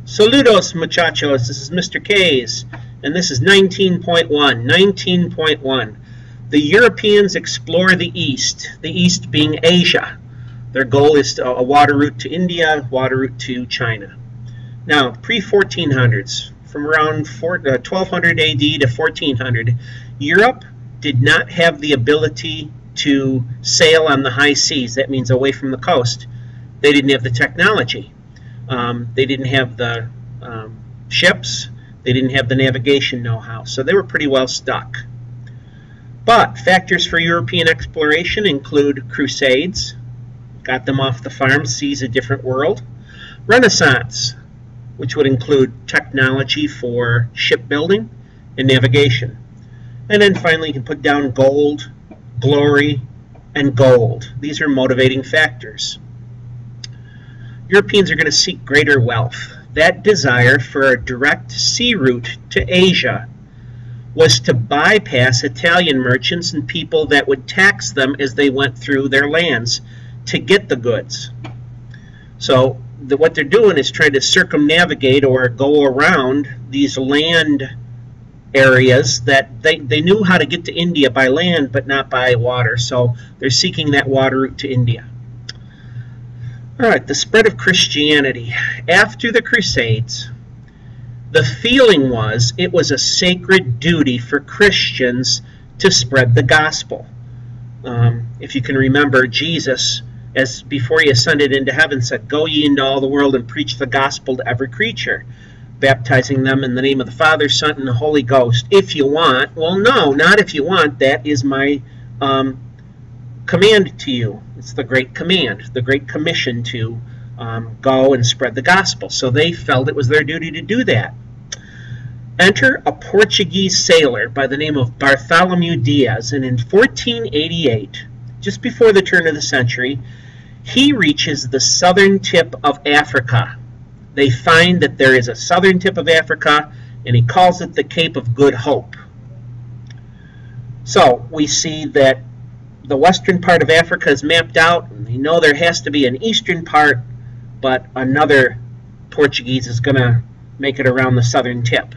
Saludos, muchachos. This is Mr. K's, and this is 19.1. 19.1. The Europeans explore the East being Asia. Their goal is a water route to India, water route to China. Now, pre-1400s, from around 1200 AD to 1400, Europe did not have the ability to sail on the high seas. That means away from the coast. They didn't have the technology. They didn't have the ships. They didn't have the navigation know-how. So they were pretty well stuck. But factors for European exploration include crusades, got them off the farm, sees a different world. Renaissance, which would include technology for shipbuilding and navigation. And then finally you can put down gold, glory, and gold. These are motivating factors. Europeans are going to seek greater wealth. That desire for a direct sea route to Asia was to bypass Italian merchants and people that would tax them as they went through their lands to get the goods. So what they're doing is trying to circumnavigate or go around these land areas that they knew how to get to India by land but not by water. So they're seeking that water route to India. All right, the spread of Christianity. After the Crusades, the feeling was it was a sacred duty for Christians to spread the gospel. If you can remember, Jesus, as before he ascended into heaven, said, "Go ye into all the world and preach the gospel to every creature, baptizing them in the name of the Father, Son, and the Holy Ghost, if you want." Well, no, not if you want. That is my command to you. It's the Great Command, the Great Commission to go and spread the gospel. So they felt it was their duty to do that. Enter a Portuguese sailor by the name of Bartholomew Diaz, and in 1488, just before the turn of the century, he reaches the southern tip of Africa. They find that there is a southern tip of Africa, and he calls it the Cape of Good Hope. So we see that the western part of Africa is mapped out, and they know there has to be an eastern part, but another Portuguese is going to make it around the southern tip.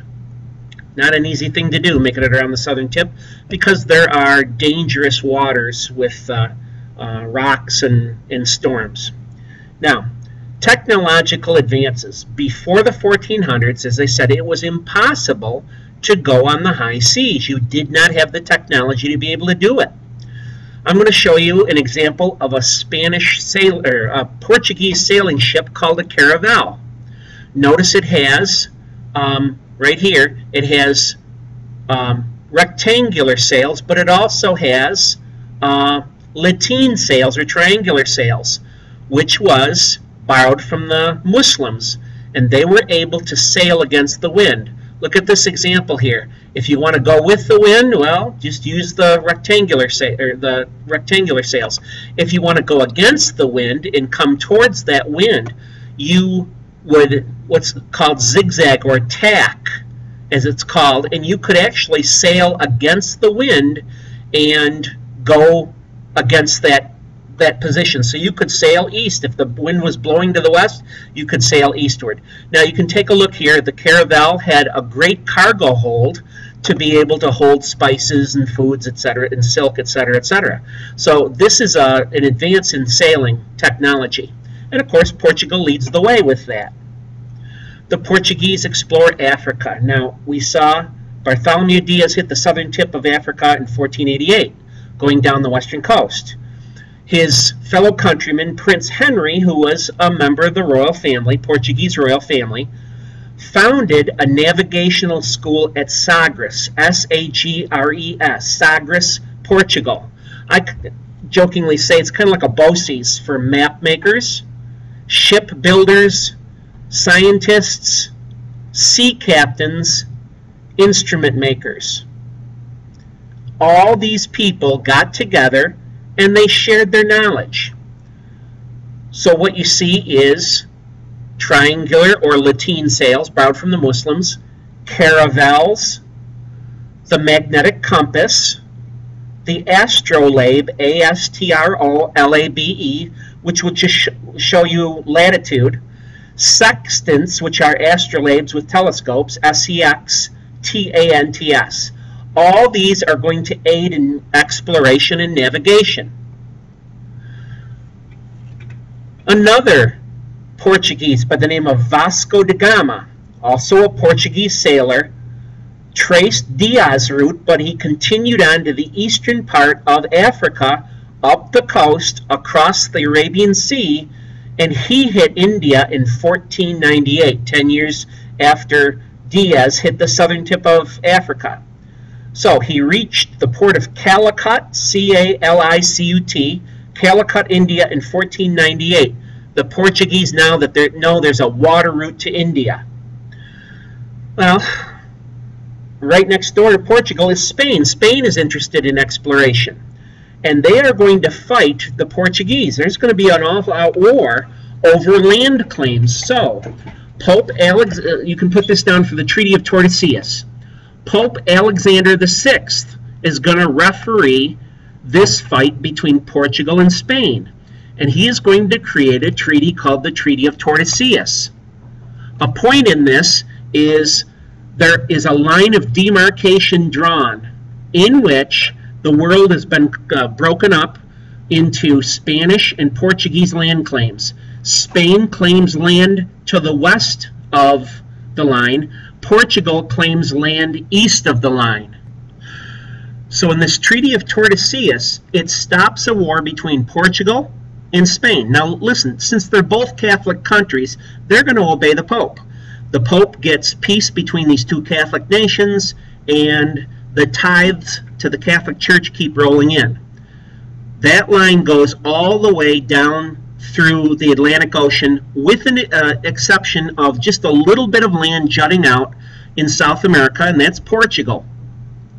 Not an easy thing to do, making it around the southern tip, because there are dangerous waters with rocks and storms. Now, technological advances. Before the 1400s, as I said, it was impossible to go on the high seas. You did not have the technology to be able to do it. I'm going to show you an example of a Portuguese sailing ship called a caravel. Notice it has, right here, it has rectangular sails, but it also has lateen sails or triangular sails, which was borrowed from the Muslims, and they were able to sail against the wind. Look at this example here. If you want to go with the wind, well, just use the rectangular sails. If you want to go against the wind and come towards that wind, you would what's called zigzag or tack, as it's called, and you could actually sail against the wind and go against that position. So you could sail east. If the wind was blowing to the west, you could sail eastward. Now you can take a look here. The caravel had a great cargo hold to be able to hold spices and foods, etc., and silk, etc., etc. So this is an advance in sailing technology. And of course, Portugal leads the way with that. The Portuguese explored Africa. Now, we saw Bartholomew Diaz hit the southern tip of Africa in 1488, going down the western coast. His fellow countryman, Prince Henry, who was a member of the royal family, Portuguese royal family, founded a navigational school at Sagres, S-A-G-R-E-S, Sagres, Portugal. I jokingly say it's kind of like a BOCES for map makers, ship builders, scientists, sea captains, instrument makers. All these people got together and they shared their knowledge. So what you see is triangular or lateen sails borrowed from the Muslims, caravels, the magnetic compass, the astrolabe, A-S-T-R-O-L-A-B-E, which will just show you latitude, Sextants, which are astrolabes with telescopes, SEXTANTS. All these are going to aid in exploration and navigation. Another Portuguese by the name of Vasco da Gama, also a Portuguese sailor, traced Diaz's route, but he continued on to the eastern part of Africa, up the coast, across the Arabian Sea, and he hit India in 1498, 10 years after Diaz hit the southern tip of Africa. So he reached the port of Calicut, C-A-L-I-C-U-T, Calicut, India in 1498. The Portuguese now that they know there's a water route to India. Well, right next door to Portugal is Spain. Spain is interested in exploration, and they are going to fight the Portuguese. There's going to be an all-out war over land claims. So, you can put this down for the Treaty of Tordesillas. Pope Alexander VI is going to referee this fight between Portugal and Spain, and he is going to create a treaty called the Treaty of Tordesillas. A point in this is there is a line of demarcation drawn in which the world has been broken up into Spanish and Portuguese land claims. Spain claims land to the west of the line. Portugal claims land east of the line. So in this Treaty of Tordesillas, it stops a war between Portugal and Spain. Now listen, since they're both Catholic countries, they're going to obey the Pope. The Pope gets peace between these two Catholic nations, and the tithes to the Catholic Church keep rolling in. That line goes all the way down through the Atlantic Ocean, with an exception of just a little bit of land jutting out in South America, and that's Portugal.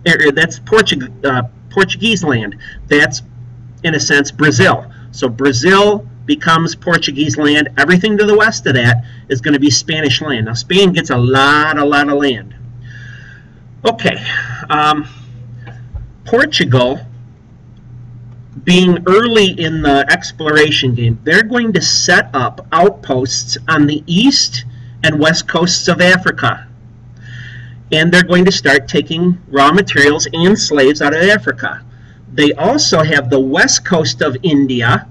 That's Portuguese land. That's, in a sense, Brazil. So Brazil becomes Portuguese land. Everything to the west of that is going to be Spanish land. Now, Spain gets a lot of land. Okay. Portugal, being early in the exploration game, they're going to set up outposts on the east and west coasts of Africa. And they're going to start taking raw materials and slaves out of Africa. They also have the west coast of India,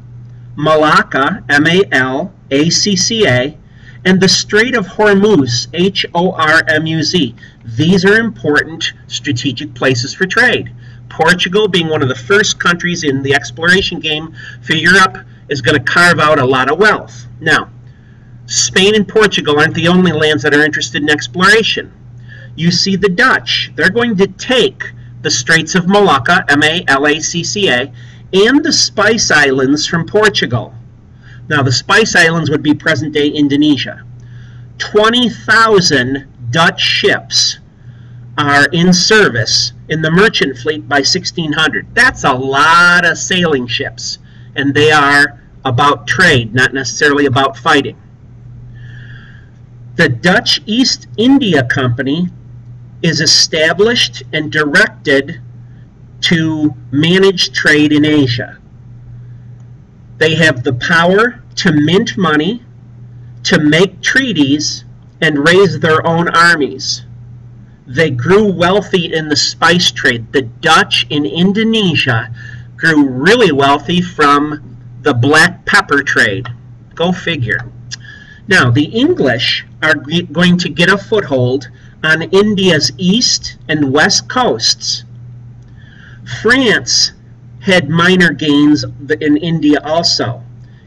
Malacca, M-A-L-A-C-C-A, and the Strait of Hormuz, H-O-R-M-U-Z. These are important strategic places for trade. Portugal, being one of the first countries in the exploration game for Europe, is going to carve out a lot of wealth. Now, Spain and Portugal aren't the only lands that are interested in exploration. You see the Dutch. They're going to take the Straits of Malacca, M-A-L-A-C-C-A, and the Spice Islands from Portugal. Now, the Spice Islands would be present-day Indonesia. 20,000 Dutch ships are in service in the merchant fleet by 1600. That's a lot of sailing ships, and they are about trade, not necessarily about fighting. The Dutch East India Company is established and directed to manage trade in Asia. They have the power to mint money, to make treaties, and raise their own armies. They grew wealthy in the spice trade. The Dutch in Indonesia grew really wealthy from the black pepper trade. Go figure. Now, the English are going to get a foothold on India's east and west coasts. France had minor gains in India also,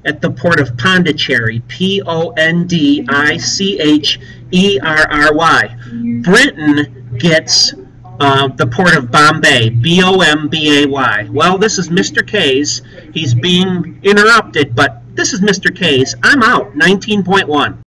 at the port of Pondicherry, P-O-N-D-I-C-H-E-R-R-Y. Britain gets the port of Bombay, B-O-M-B-A-Y. Well, this is Mr. K's. He's being interrupted, but this is Mr. K's. I'm out, 19.1.